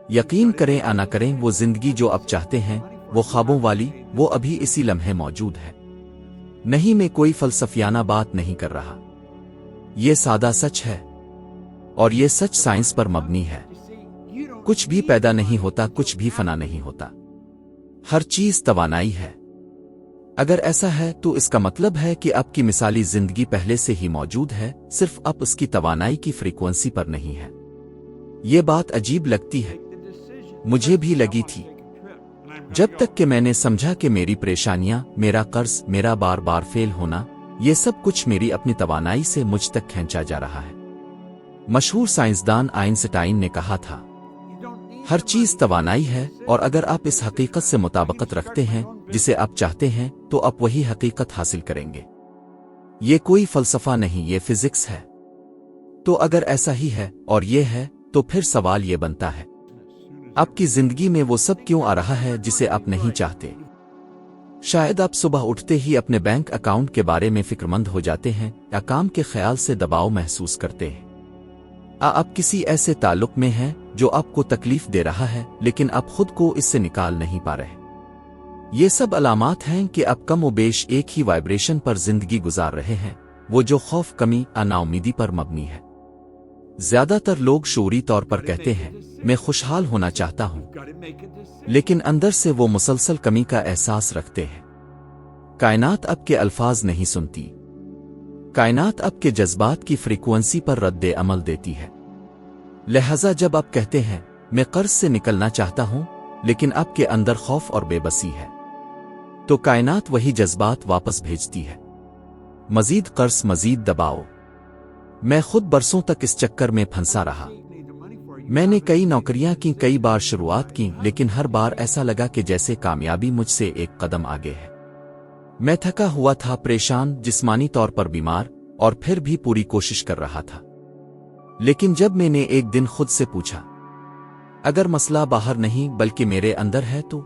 یقین کریں یا نہ کریں، وہ زندگی جو اب چاہتے ہیں، وہ خوابوں والی، وہ ابھی اسی لمحے موجود ہے۔ نہیں، میں کوئی فلسفیانہ بات نہیں کر رہا، یہ سادہ سچ ہے، اور یہ سچ سائنس پر مبنی ہے۔ کچھ بھی پیدا نہیں ہوتا، کچھ بھی فنا نہیں ہوتا، ہر چیز توانائی ہے۔ اگر ایسا ہے تو اس کا مطلب ہے کہ اب کی مثالی زندگی پہلے سے ہی موجود ہے، صرف اب اس کی توانائی کی فریکوینسی پر نہیں ہے۔ یہ بات عجیب لگتی ہے، مجھے بھی لگی تھی، جب تک کہ میں نے سمجھا کہ میری پریشانیاں، میرا قرض، میرا بار بار فیل ہونا، یہ سب کچھ میری اپنی توانائی سے مجھ تک کھینچا جا رہا ہے۔ مشہور سائنسدان آئنسٹائن نے کہا تھا، ہر چیز توانائی ہے، اور اگر آپ اس حقیقت سے مطابقت رکھتے ہیں جسے آپ چاہتے ہیں تو آپ وہی حقیقت حاصل کریں گے۔ یہ کوئی فلسفہ نہیں، یہ فزکس ہے۔ تو اگر ایسا ہی ہے اور یہ ہے، تو پھر سوال یہ بنتا ہے، آپ کی زندگی میں وہ سب کیوں آ رہا ہے جسے آپ نہیں چاہتے؟ شاید آپ صبح اٹھتے ہی اپنے بینک اکاؤنٹ کے بارے میں فکر مند ہو جاتے ہیں، یا کام کے خیال سے دباؤ محسوس کرتے ہیں، آپ کسی ایسے تعلق میں ہیں جو آپ کو تکلیف دے رہا ہے لیکن آپ خود کو اس سے نکال نہیں پا رہے۔ یہ سب علامات ہیں کہ آپ کم و بیش ایک ہی وائبریشن پر زندگی گزار رہے ہیں، وہ جو خوف، کمی یا ناامیدی پر مبنی ہے۔ زیادہ تر لوگ شعوری طور پر کہتے ہیں، میں خوشحال ہونا چاہتا ہوں، لیکن اندر سے وہ مسلسل کمی کا احساس رکھتے ہیں۔ کائنات اب کے الفاظ نہیں سنتی، کائنات اب کے جذبات کی فریکوینسی پر رد عمل دیتی ہے۔ لہذا جب آپ کہتے ہیں، میں قرض سے نکلنا چاہتا ہوں، لیکن آپ کے اندر خوف اور بے بسی ہے، تو کائنات وہی جذبات واپس بھیجتی ہے، مزید قرض، مزید دباؤ۔ میں خود برسوں تک اس چکر میں پھنسا رہا۔ میں نے کئی نوکریاں کی، کئی بار شروعات کی، لیکن ہر بار ایسا لگا کہ جیسے کامیابی مجھ سے ایک قدم آگے ہے۔ میں تھکا ہوا تھا، پریشان، جسمانی طور پر بیمار، اور پھر بھی پوری کوشش کر رہا تھا۔ لیکن جب میں نے ایک دن خود سے پوچھا، اگر مسئلہ باہر نہیں بلکہ میرے اندر ہے تو،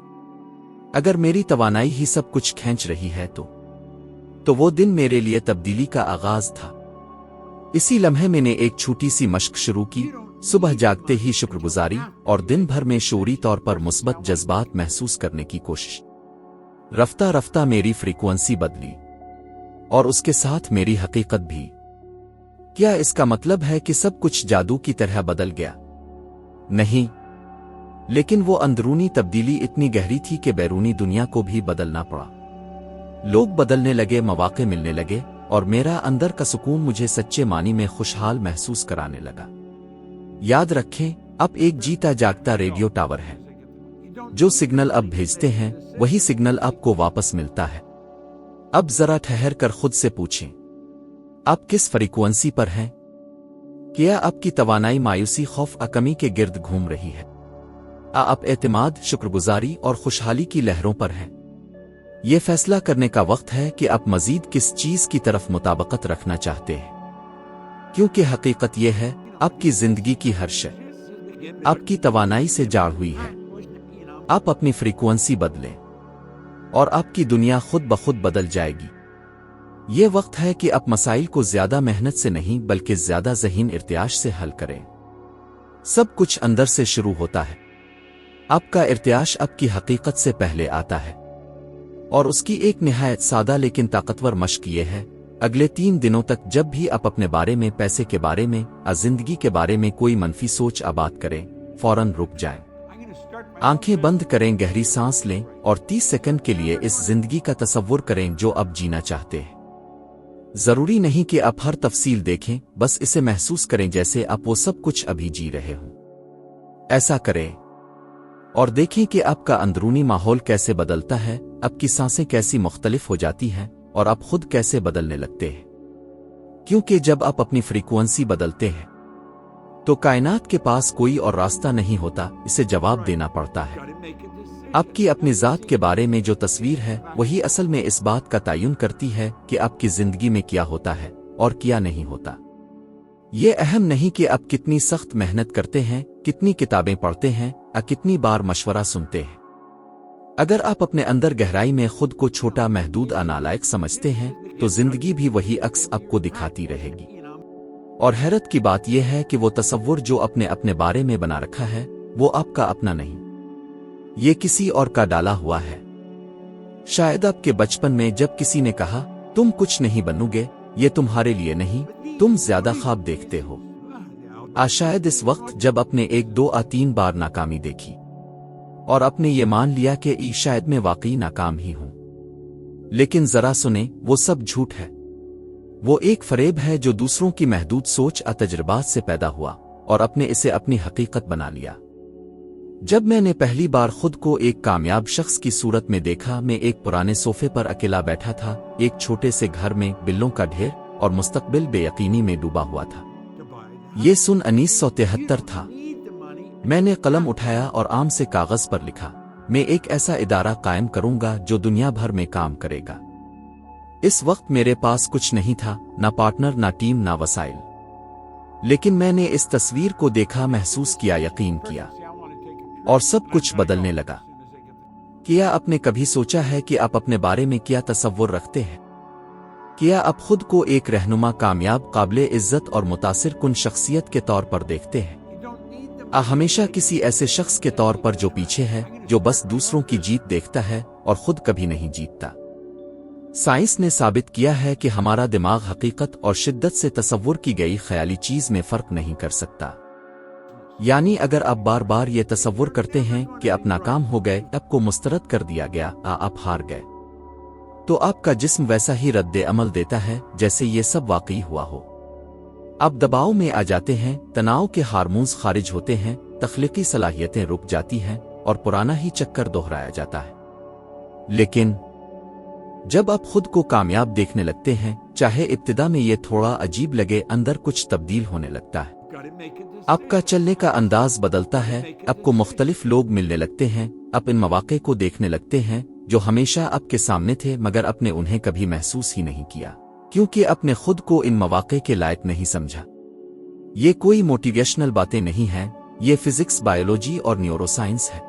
اگر میری توانائی ہی سب کچھ کھینچ رہی ہے تو وہ دن میرے لیے تبدیلی کا آغاز تھا۔ اسی لمحے میں نے ایک چھوٹی سی مشق شروع کی، صبح جاگتے ہی شکر گزاری، اور دن بھر میں شعوری طور پر مثبت جذبات محسوس کرنے کی کوشش۔ رفتہ رفتہ میری فریکوینسی بدلی، اور اس کے ساتھ میری حقیقت بھی۔ کیا اس کا مطلب ہے کہ سب کچھ جادو کی طرح بدل گیا؟ نہیں، لیکن وہ اندرونی تبدیلی اتنی گہری تھی کہ بیرونی دنیا کو بھی بدلنا پڑا۔ لوگ بدلنے لگے، مواقع ملنے لگے، اور میرا اندر کا سکون مجھے سچے معنی میں خوشحال محسوس کرانے لگا۔ یاد رکھیں، اب ایک جیتا جاگتا ریڈیو ٹاور ہے، جو سگنل اب بھیجتے ہیں وہی سگنل آپ کو واپس ملتا ہے۔ اب ذرا ٹھہر کر خود سے پوچھیں، آپ کس فریکوینسی پر ہیں؟ کیا آپ کی توانائی مایوسی، خوف یا کمی کے گرد گھوم رہی ہے؟ آپ اعتماد، شکر گزاری اور خوشحالی کی لہروں پر ہیں؟ یہ فیصلہ کرنے کا وقت ہے کہ آپ مزید کس چیز کی طرف مطابقت رکھنا چاہتے ہیں، کیونکہ حقیقت یہ ہے، آپ کی زندگی کی ہر شے آپ کی توانائی سے جاڑ ہوئی ہے۔ آپ اپنی فریکوینسی بدلیں، اور آپ کی دنیا خود بخود بدل جائے گی۔ یہ وقت ہے کہ آپ مسائل کو زیادہ محنت سے نہیں بلکہ زیادہ ذہین ارتعاش سے حل کریں۔ سب کچھ اندر سے شروع ہوتا ہے۔ آپ کا ارتعاش آپ کی حقیقت سے پہلے آتا ہے، اور اس کی ایک نہایت سادہ لیکن طاقتور مشق یہ ہے، اگلے 3 دنوں تک جب بھی آپ اپنے بارے میں، پیسے کے بارے میں، زندگی کے بارے میں کوئی منفی سوچ آباد کریں، فوراً رک جائیں، آنکھیں بند کریں، گہری سانس لیں، اور 30 سیکنڈ کے لیے اس زندگی کا تصور کریں جو اب جینا چاہتے ہیں۔ ضروری نہیں کہ آپ ہر تفصیل دیکھیں، بس اسے محسوس کریں جیسے آپ وہ سب کچھ ابھی جی رہے ہوں۔ ایسا کریں، اور دیکھیں کہ آپ کا اندرونی ماحول کیسے بدلتا ہے، آپ کی سانسیں کیسی مختلف ہو جاتی ہیں، اور آپ خود کیسے بدلنے لگتے ہیں۔ کیونکہ جب آپ اپنی فریکوینسی بدلتے ہیں تو کائنات کے پاس کوئی اور راستہ نہیں ہوتا، اسے جواب دینا پڑتا ہے۔ آپ کی اپنی ذات کے بارے میں جو تصویر ہے وہی اصل میں اس بات کا تعین کرتی ہے کہ آپ کی زندگی میں کیا ہوتا ہے اور کیا نہیں ہوتا۔ یہ اہم نہیں کہ آپ کتنی سخت محنت کرتے ہیں، کتنی کتابیں پڑھتے ہیں، یا کتنی بار مشورہ سنتے ہیں۔ اگر آپ اپنے اندر گہرائی میں خود کو چھوٹا، محدود اور نالائق سمجھتے ہیں تو زندگی بھی وہی عکس آپ کو دکھاتی رہے گی۔ اور حیرت کی بات یہ ہے کہ وہ تصور جو اپنے بارے میں بنا رکھا ہے وہ آپ کا اپنا نہیں، یہ کسی اور کا ڈالا ہوا ہے۔ شاید آپ کے بچپن میں جب کسی نے کہا تم کچھ نہیں بنو گے، یہ تمہارے لیے نہیں، تم زیادہ خواب دیکھتے ہو۔ شاید اس وقت جب اپنے 1 2 3 بار ناکامی دیکھی اور اپنے یہ مان لیا کہ شاید میں واقعی ناکام ہی ہوں۔ لیکن ذرا سنیں، وہ سب جھوٹ ہے۔ وہ ایک فریب ہے جو دوسروں کی محدود سوچ تجربات سے پیدا ہوا اور اسے اپنی حقیقت بنا لیا۔ جب میں نے پہلی بار خود کو ایک کامیاب شخص کی صورت میں دیکھا، میں ایک پرانے صوفے پر اکیلا بیٹھا تھا، ایک چھوٹے سے گھر میں بلوں کا ڈھیر اور مستقبل بے یقینی میں ڈوبا ہوا تھا۔ یہ سن 1973 تھا۔ میں نے قلم اٹھایا اور عام سے کاغذ پر لکھا، میں ایک ایسا ادارہ قائم کروں گا جو دنیا بھر میں کام کرے گا۔ اس وقت میرے پاس کچھ نہیں تھا، نہ پارٹنر، نہ ٹیم، نہ وسائل۔ لیکن میں نے اس تصویر کو دیکھا، محسوس کیا، یقین کیا، اور سب کچھ بدلنے لگا۔ کیا آپ نے کبھی سوچا ہے کہ آپ اپنے بارے میں کیا تصور رکھتے ہیں؟ کیا آپ خود کو ایک رہنما، کامیاب، قابل عزت اور متاثر کن شخصیت کے طور پر دیکھتے ہیں؟ ہمیشہ کسی ایسے شخص کے طور پر جو پیچھے ہے، جو بس دوسروں کی جیت دیکھتا ہے اور خود کبھی نہیں جیتتا۔ سائنس نے ثابت کیا ہے کہ ہمارا دماغ حقیقت اور شدت سے تصور کی گئی خیالی چیز میں فرق نہیں کر سکتا۔ یعنی اگر آپ بار بار یہ تصور کرتے ہیں کہ آپ ناکام ہو گئے، آپ کو مسترد کر دیا گیا، آپ ہار گئے، تو آپ کا جسم ویسا ہی رد عمل دیتا ہے جیسے یہ سب واقعی ہوا ہو۔ آپ دباؤ میں آ جاتے ہیں، تناؤ کے ہارمونز خارج ہوتے ہیں، تخلیقی صلاحیتیں رک جاتی ہیں اور پرانا ہی چکر دہرایا جاتا ہے۔ لیکن جب آپ خود کو کامیاب دیکھنے لگتے ہیں، چاہے ابتدا میں یہ تھوڑا عجیب لگے، اندر کچھ تبدیل ہونے لگتا ہے۔ آپ کا چلنے کا انداز بدلتا ہے، آپ کو مختلف لوگ ملنے لگتے ہیں، آپ ان مواقع کو دیکھنے لگتے ہیں جو ہمیشہ آپ کے سامنے تھے مگر آپ نے انہیں کبھی محسوس ہی نہیں کیا، کیونکہ آپ نے خود کو ان مواقع کے لائق نہیں سمجھا۔ یہ کوئی موٹیویشنل باتیں نہیں ہیں، یہ فزکس، بایولوجی اور نیورو سائنس ہے۔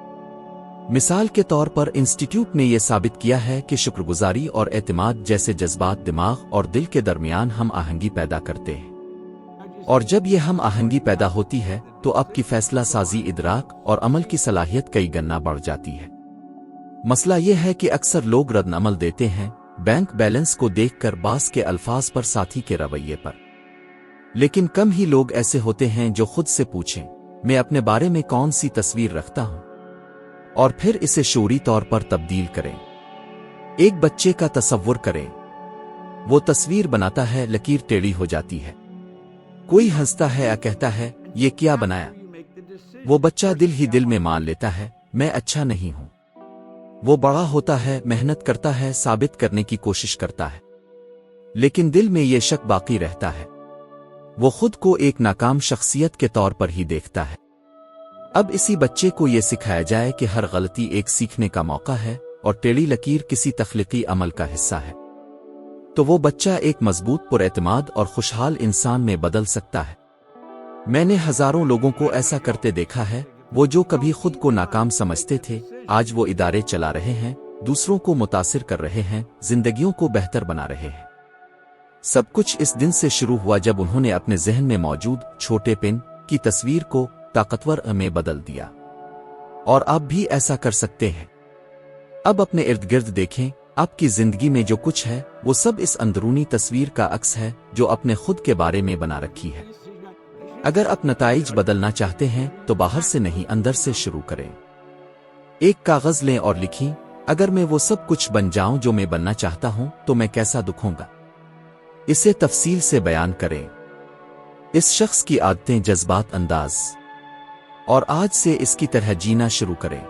مثال کے طور پر انسٹیٹیوٹ نے یہ ثابت کیا ہے کہ شکر گزاری اور اعتماد جیسے جذبات دماغ اور دل کے درمیان ہم آہنگی پیدا کرتے ہیں، اور جب یہ ہم آہنگی پیدا ہوتی ہے تو آپ کی فیصلہ سازی، ادراک اور عمل کی صلاحیت کئی گنا بڑھ جاتی ہے۔ مسئلہ یہ ہے کہ اکثر لوگ رد عمل دیتے ہیں، بینک بیلنس کو دیکھ کر، باس کے الفاظ پر، ساتھی کے رویے پر، لیکن کم ہی لوگ ایسے ہوتے ہیں جو خود سے پوچھیں میں اپنے بارے میں کون سی تصویر رکھتا ہوں، اور پھر اسے شعوری طور پر تبدیل کریں۔ ایک بچے کا تصور کریں، وہ تصویر بناتا ہے، لکیر ٹیڑھی ہو جاتی ہے، کوئی ہنستا ہے یا کہتا ہے یہ کیا بنایا، وہ بچہ دل ہی دل میں مان لیتا ہے میں اچھا نہیں ہوں۔ وہ بڑا ہوتا ہے، محنت کرتا ہے، ثابت کرنے کی کوشش کرتا ہے، لیکن دل میں یہ شک باقی رہتا ہے، وہ خود کو ایک ناکام شخصیت کے طور پر ہی دیکھتا ہے۔ اب اسی بچے کو یہ سکھایا جائے کہ ہر غلطی ایک سیکھنے کا موقع ہے اور ٹیڑھی لکیر کسی تخلیقی عمل کا حصہ ہے، تو وہ بچہ ایک مضبوط، پر اعتماد اور خوشحال انسان میں بدل سکتا ہے۔ میں نے ہزاروں لوگوں کو ایسا کرتے دیکھا ہے، وہ جو کبھی خود کو ناکام سمجھتے تھے، آج وہ ادارے چلا رہے ہیں، دوسروں کو متاثر کر رہے ہیں، زندگیوں کو بہتر بنا رہے ہیں۔ سب کچھ اس دن سے شروع ہوا جب انہوں نے اپنے ذہن میں موجود چھوٹے پن کی تصویر کو طاقتور میں بدل دیا، اور آپ بھی ایسا کر سکتے ہیں۔ اب اپنے ارد گرد دیکھیں، آپ کی زندگی میں جو کچھ ہے وہ سب اس اندرونی تصویر کا عکس ہے جو اپنے خود کے بارے میں بنا رکھی ہے۔ اگر آپ نتائج بدلنا چاہتے ہیں تو باہر سے نہیں، اندر سے شروع کریں۔ ایک کاغذ لیں اور لکھیں، اگر میں وہ سب کچھ بن جاؤں جو میں بننا چاہتا ہوں تو میں کیسا دکھوں گا۔ اسے تفصیل سے بیان کریں، اس شخص کی عادتیں، جذبات، انداز، اور آج سے اس کی طرح جینا شروع کریں۔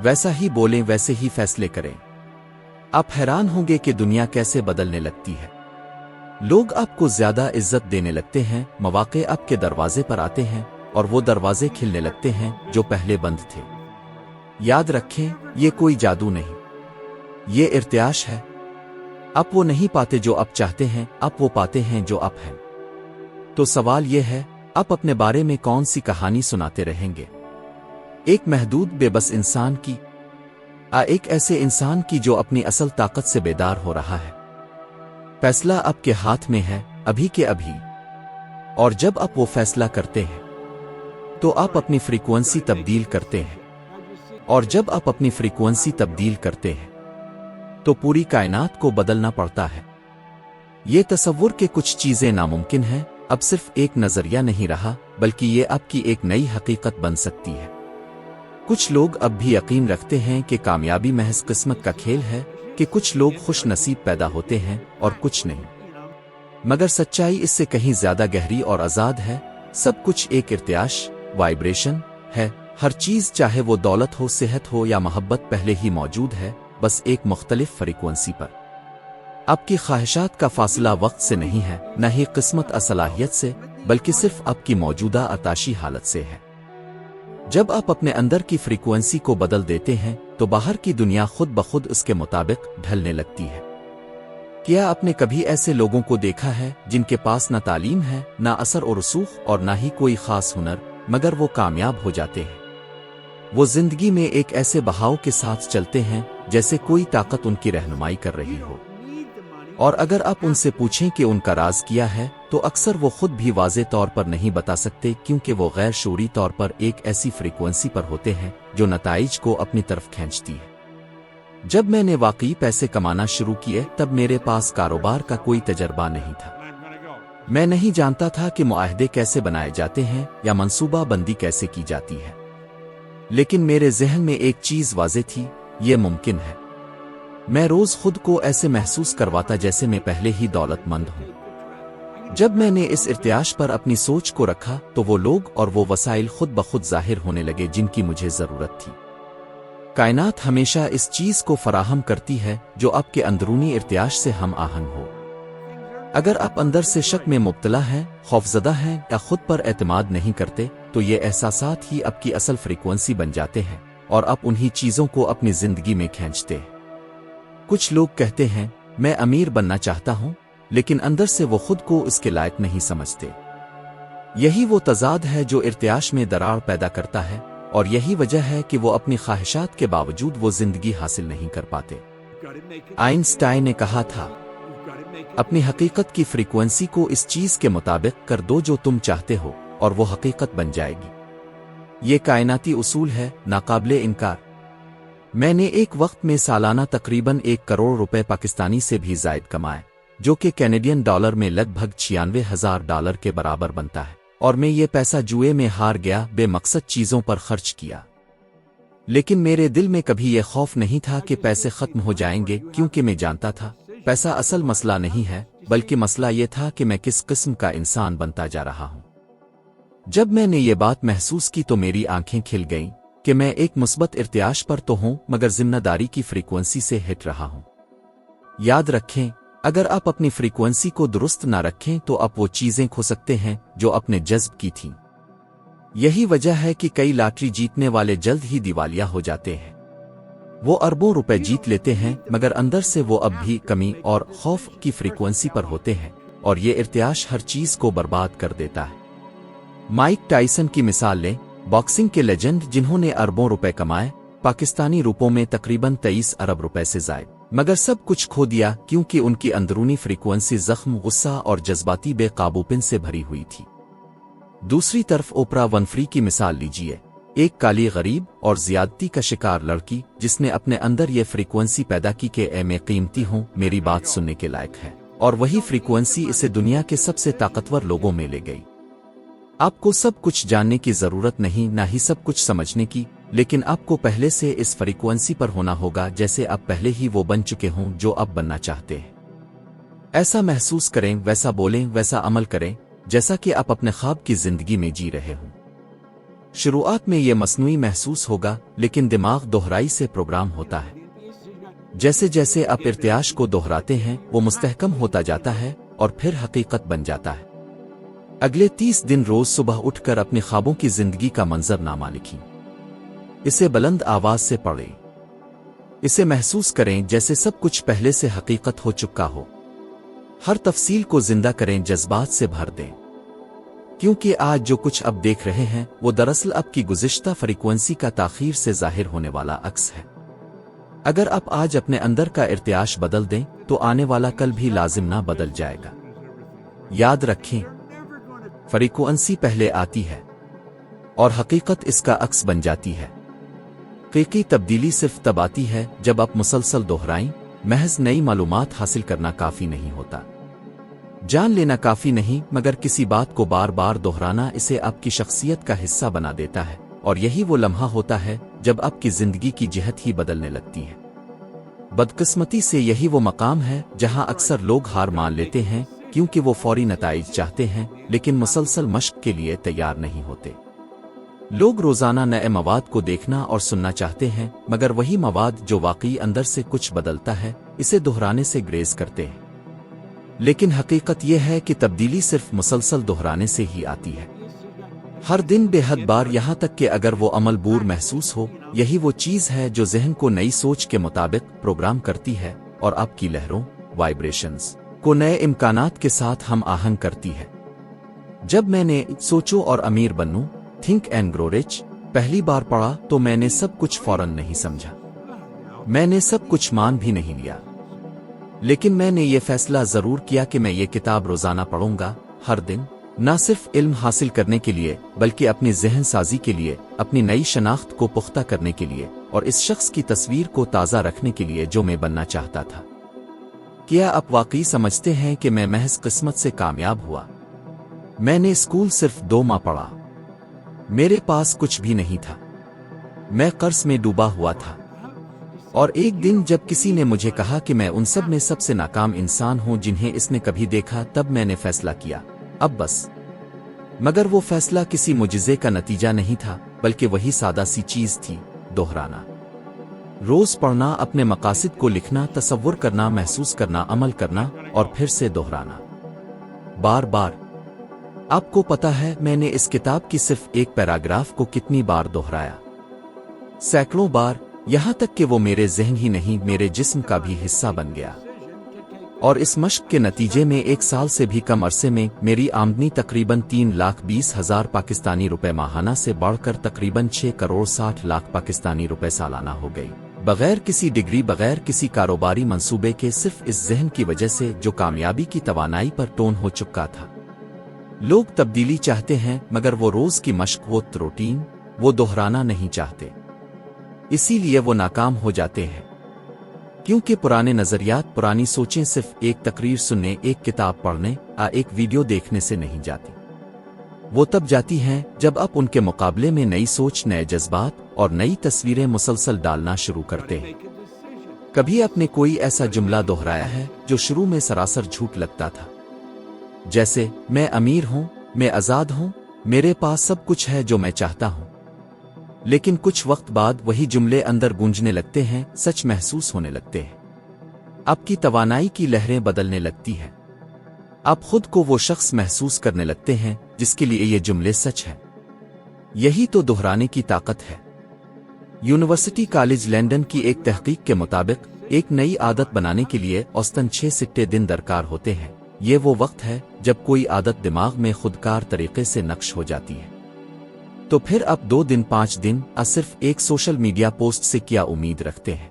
ویسا ہی بولیں، ویسے ہی فیصلے کریں۔ آپ حیران ہوں گے کہ دنیا کیسے بدلنے لگتی ہے۔ لوگ آپ کو زیادہ عزت دینے لگتے ہیں، مواقع آپ کے دروازے پر آتے ہیں، اور وہ دروازے کھلنے لگتے ہیں جو پہلے بند تھے۔ یاد رکھیں، یہ کوئی جادو نہیں، یہ ارتعاش ہے۔ آپ وہ نہیں پاتے جو آپ چاہتے ہیں، آپ وہ پاتے ہیں جو آپ ہیں۔ تو سوال یہ ہے، آپ اپنے بارے میں کون سی کہانی سناتے رہیں گے؟ ایک محدود، بے بس انسان کی، ایک ایسے انسان کی جو اپنی اصل طاقت سے بیدار ہو رہا ہے؟ فیصلہ آپ کے ہاتھ میں ہے، ابھی کے ابھی، اور جب آپ وہ فیصلہ کرتے ہیں تو آپ اپنی فریکوینسی تبدیل کرتے ہیں، اور جب آپ اپنی فریکوینسی تبدیل کرتے ہیں تو پوری کائنات کو بدلنا پڑتا ہے۔ یہ تصور کہ کچھ چیزیں ناممکن ہیں اب صرف ایک نظریہ نہیں رہا، بلکہ یہ آپ کی ایک نئی حقیقت بن سکتی ہے۔ کچھ لوگ اب بھی یقین رکھتے ہیں کہ کامیابی محض قسمت کا کھیل ہے، کہ کچھ لوگ خوش نصیب پیدا ہوتے ہیں اور کچھ نہیں، مگر سچائی اس سے کہیں زیادہ گہری اور آزاد ہے۔ سب کچھ ایک ارتعاش، وائبریشن ہے۔ ہر چیز، چاہے وہ دولت ہو، صحت ہو یا محبت، پہلے ہی موجود ہے، بس ایک مختلف فریکوینسی پر۔ آپ کی خواہشات کا فاصلہ وقت سے نہیں ہے، نہ ہی قسمت اصلاحیت سے، بلکہ صرف آپ کی موجودہ عطاشی حالت سے ہے۔ جب آپ اپنے اندر کی فریکوینسی کو بدل دیتے ہیں تو باہر کی دنیا خود بخود اس کے مطابق ڈھلنے لگتی ہے۔ کیا آپ نے کبھی ایسے لوگوں کو دیکھا ہے جن کے پاس نہ تعلیم ہے، نہ اثر و رسوخ، اور نہ ہی کوئی خاص ہنر، مگر وہ کامیاب ہو جاتے ہیں؟ وہ زندگی میں ایک ایسے بہاؤ کے ساتھ چلتے ہیں جیسے کوئی طاقت ان کی رہنمائی کر رہی ہو، اور اگر آپ ان سے پوچھیں کہ ان کا راز کیا ہے تو اکثر وہ خود بھی واضح طور پر نہیں بتا سکتے، کیونکہ وہ غیر شعوری طور پر ایک ایسی فریکوینسی پر ہوتے ہیں جو نتائج کو اپنی طرف کھینچتی ہے۔ جب میں نے واقعی پیسے کمانا شروع کیے تب میرے پاس کاروبار کا کوئی تجربہ نہیں تھا۔ میں نہیں جانتا تھا کہ معاہدے کیسے بنائے جاتے ہیں یا منصوبہ بندی کیسے کی جاتی ہے، لیکن میرے ذہن میں ایک چیز واضح تھی: یہ ممکن ہے۔ میں روز خود کو ایسے محسوس کرواتا جیسے میں پہلے ہی دولت مند ہوں۔ جب میں نے اس ارتعاش پر اپنی سوچ کو رکھا تو وہ لوگ اور وہ وسائل خود بخود ظاہر ہونے لگے جن کی مجھے ضرورت تھی۔ کائنات ہمیشہ اس چیز کو فراہم کرتی ہے جو آپ کے اندرونی ارتعاش سے ہم آہنگ ہو۔ اگر آپ اندر سے شک میں مبتلا ہیں، خوفزدہ ہیں یا خود پر اعتماد نہیں کرتے تو یہ احساسات ہی آپ کی اصل فریکوینسی بن جاتے ہیں، اور آپ انہی چیزوں کو اپنی زندگی میں کھینچتے ہیں۔ کچھ لوگ کہتے ہیں میں امیر بننا چاہتا ہوں، لیکن اندر سے وہ خود کو اس کے لائق نہیں سمجھتے۔ یہی وہ تضاد ہے جو ارتعاش میں دراڑ پیدا کرتا ہے، اور یہی وجہ ہے کہ وہ اپنی خواہشات کے باوجود وہ زندگی حاصل نہیں کر پاتے۔ آئنسٹائن نے کہا تھا، اپنی حقیقت کی فریکوینسی کو اس چیز کے مطابق کر دو جو تم چاہتے ہو، اور وہ حقیقت بن جائے گی۔ یہ کائناتی اصول ہے، ناقابل انکار۔ میں نے ایک وقت میں سالانہ تقریباً 1 کروڑ روپے پاکستانی سے بھی زائد کمائے، جو کہ کینیڈین ڈالر میں لگ بھگ $96,000 کے برابر بنتا ہے، اور میں یہ پیسہ جوئے میں ہار گیا، بے مقصد چیزوں پر خرچ کیا۔ لیکن میرے دل میں کبھی یہ خوف نہیں تھا کہ پیسے ختم ہو جائیں گے، کیونکہ میں جانتا تھا پیسہ اصل مسئلہ نہیں ہے، بلکہ مسئلہ یہ تھا کہ میں کس قسم کا انسان بنتا جا رہا ہوں۔ جب میں نے یہ بات محسوس کی تو میری آنکھیں کھل گئیں کہ میں ایک مثبت ارتعاش پر تو ہوں، مگر ذمہ داری کی فریکوینسی سے ہٹ رہا ہوں۔ یاد رکھیں، اگر آپ اپنی فریکوینسی کو درست نہ رکھیں تو آپ وہ چیزیں کھو سکتے ہیں جو آپ نے جذب کی تھیں۔ یہی وجہ ہے کہ کئی لاٹری جیتنے والے جلد ہی دیوالیہ ہو جاتے ہیں۔ وہ اربوں روپے جیت لیتے ہیں، مگر اندر سے وہ اب بھی کمی اور خوف کی فریکوینسی پر ہوتے ہیں، اور یہ ارتعاش ہر چیز کو برباد کر دیتا ہے۔ مائک ٹائسن کی مثال لیں، باکسنگ کے لیجنڈ جنہوں نے اربوں روپے کمائے، پاکستانی روپوں میں تقریباً 23 ارب روپے سے زائد، مگر سب کچھ کھو دیا کیونکہ ان کی اندرونی فریکوینسی زخم، غصہ اور جذباتی بے قابوپن سے بھری ہوئی تھی۔ دوسری طرف اوپرا ونفری کی مثال لیجئے، ایک کالی غریب اور زیادتی کا شکار لڑکی جس نے اپنے اندر یہ فریکوینسی پیدا کی کہ اے میں قیمتی ہوں، میری بات سننے کے لائق ہے، اور وہی فریکوینسی اسے دنیا کے سب سے طاقتور لوگوں میں لے گئی۔ آپ کو سب کچھ جاننے کی ضرورت نہیں، نہ ہی سب کچھ سمجھنے کی، لیکن آپ کو پہلے سے اس فریکوینسی پر ہونا ہوگا جیسے آپ پہلے ہی وہ بن چکے ہوں جو آپ بننا چاہتے ہیں۔ ایسا محسوس کریں، ویسا بولیں، ویسا عمل کریں جیسا کہ آپ اپنے خواب کی زندگی میں جی رہے ہوں۔ شروعات میں یہ مصنوعی محسوس ہوگا، لیکن دماغ دہرائی سے پروگرام ہوتا ہے۔ جیسے جیسے آپ ارتعاش کو دہراتے ہیں وہ مستحکم ہوتا جاتا ہے اور پھر حقیقت بن جاتا ہے۔ اگلے 30 دن روز صبح اٹھ کر اپنی خوابوں کی زندگی کا منظر نامہ لکھیں۔ اسے بلند آواز سے پڑھیں۔ اسے محسوس کریں جیسے سب کچھ پہلے سے حقیقت ہو چکا ہو۔ ہر تفصیل کو زندہ کریں، جذبات سے بھر دیں، کیونکہ آج جو کچھ اب دیکھ رہے ہیں وہ دراصل آپ کی گزشتہ فریکوینسی کا تاخیر سے ظاہر ہونے والا عکس ہے۔ اگر آپ آج اپنے اندر کا ارتعاش بدل دیں تو آنے والا کل بھی لازم نہ بدل جائے گا۔ یاد رکھیں، فریکوینسی پہلے آتی ہے، اور حقیقت اس کا عکس بن جاتی ہے۔ حقیقی تبدیلی صرف تب آتی ہے جب آپ مسلسل دہرائیں۔ محض نئی معلومات حاصل کرنا کافی نہیں ہوتا، جان لینا کافی نہیں، مگر کسی بات کو بار بار دہرانا اسے آپ کی شخصیت کا حصہ بنا دیتا ہے، اور یہی وہ لمحہ ہوتا ہے جب آپ کی زندگی کی جہت ہی بدلنے لگتی ہے۔ بدقسمتی سے یہی وہ مقام ہے جہاں اکثر لوگ ہار مان لیتے ہیں، کیونکہ وہ فوری نتائج چاہتے ہیں لیکن مسلسل مشق کے لیے تیار نہیں ہوتے۔ لوگ روزانہ نئے مواد کو دیکھنا اور سننا چاہتے ہیں، مگر وہی مواد جو واقعی اندر سے کچھ بدلتا ہے اسے دہرانے سے گریز کرتے ہیں۔ لیکن حقیقت یہ ہے کہ تبدیلی صرف مسلسل دہرانے سے ہی آتی ہے، ہر دن بے حد بار، یہاں تک کہ اگر وہ عمل بور محسوس ہو، یہی وہ چیز ہے جو ذہن کو نئی سوچ کے مطابق پروگرام کرتی ہے اور آپ کی لہروں وائبریشنز کو نئے امکانات کے ساتھ ہم آہنگ کرتی ہے۔ جب میں نے سوچو اور امیر بنوں، تھنک اینڈ گرو رچ پہلی بار پڑھا تو میں نے سب کچھ فوراً نہیں سمجھا، میں نے سب کچھ مان بھی نہیں لیا، لیکن میں نے یہ فیصلہ ضرور کیا کہ میں یہ کتاب روزانہ پڑھوں گا، ہر دن، نہ صرف علم حاصل کرنے کے لیے بلکہ اپنی ذہن سازی کے لیے، اپنی نئی شناخت کو پختہ کرنے کے لیے، اور اس شخص کی تصویر کو تازہ رکھنے کے لیے جو میں بننا چاہتا تھا۔ کیا آپ واقعی سمجھتے ہیں کہ میں محض قسمت سے کامیاب ہوا؟ میں نے اسکول صرف 2 ماہ پڑھا، میرے پاس کچھ بھی نہیں تھا، میں قرض میں ڈوبا ہوا تھا، اور ایک دن جب کسی نے مجھے کہا کہ میں ان سب میں سب سے ناکام انسان ہوں جنہیں اس نے کبھی دیکھا، تب میں نے فیصلہ کیا، اب بس۔ مگر وہ فیصلہ کسی معجزے کا نتیجہ نہیں تھا، بلکہ وہی سادہ سی چیز تھی، دہرانا۔ روز پڑھنا، اپنے مقاصد کو لکھنا، تصور کرنا، محسوس کرنا، عمل کرنا، اور پھر سے دہرانا، بار بار۔ آپ کو پتا ہے میں نے اس کتاب کی صرف ایک پیراگراف کو کتنی بار دہرایا؟ سینکڑوں بار، یہاں تک کہ وہ میرے ذہن ہی نہیں میرے جسم کا بھی حصہ بن گیا۔ اور اس مشق کے نتیجے میں 1 سال سے بھی کم عرصے میں میری آمدنی تقریباً 3,20,000 پاکستانی روپے ماہانہ سے بڑھ کر تقریباً 6,60,00,000 پاکستانی روپے سالانہ ہو گئی، بغیر کسی ڈگری، بغیر کسی کاروباری منصوبے کے، صرف اس ذہن کی وجہ سے جو کامیابی کی توانائی پر ٹون ہو چکا تھا۔ لوگ تبدیلی چاہتے ہیں، مگر وہ روز کی مشق، وہ روٹین، وہ دہرانا نہیں چاہتے، اسی لیے وہ ناکام ہو جاتے ہیں، کیونکہ پرانے نظریات، پرانی سوچیں صرف ایک تقریر سننے، ایک کتاب پڑھنے، ایک ویڈیو دیکھنے سے نہیں جاتی، وہ تب جاتی ہیں جب آپ ان کے مقابلے میں نئی سوچ، نئے جذبات اور نئی تصویریں مسلسل ڈالنا شروع کرتے ہیں۔ کبھی آپ نے کوئی ایسا جملہ دہرایا ہے جو شروع میں سراسر جھوٹ لگتا تھا، جیسے میں امیر ہوں، میں آزاد ہوں، میرے پاس سب کچھ ہے جو میں چاہتا ہوں، لیکن کچھ وقت بعد وہی جملے اندر گونجنے لگتے ہیں، سچ محسوس ہونے لگتے ہیں، آپ کی توانائی کی لہریں بدلنے لگتی ہیں، آپ خود کو وہ شخص محسوس کرنے لگتے ہیں جس کے لیے یہ جملے سچ ہیں۔ یہی تو دہرانے کی طاقت ہے۔ یونیورسٹی کالج لندن کی ایک تحقیق کے مطابق ایک نئی عادت بنانے کے لیے اوسطاً 6 سٹے دن درکار ہوتے ہیں۔ یہ وہ وقت ہے جب کوئی عادت دماغ میں خودکار طریقے سے نقش ہو جاتی ہے۔ تو پھر آپ 2 دن، 5 دن، صرف ایک سوشل میڈیا پوسٹ سے کیا امید رکھتے ہیں؟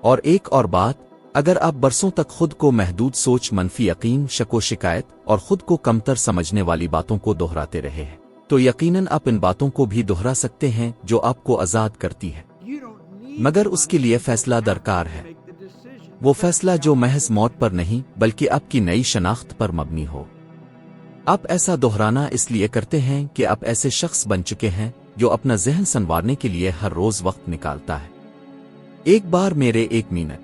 اور ایک اور بات، اگر آپ برسوں تک خود کو محدود سوچ، منفی یقین، شک و شکایت اور خود کو کمتر سمجھنے والی باتوں کو دہراتے رہے ہیں، تو یقیناً آپ ان باتوں کو بھی دہرا سکتے ہیں جو آپ کو آزاد کرتی ہے، مگر اس کے لیے فیصلہ درکار ہے، وہ فیصلہ جو محض موت پر نہیں بلکہ آپ کی نئی شناخت پر مبنی ہو۔ آپ ایسا دہرانا اس لیے کرتے ہیں کہ آپ ایسے شخص بن چکے ہیں جو اپنا ذہن سنوارنے کے لیے ہر روز وقت نکالتا ہے۔ ایک بار میرے 1 منٹ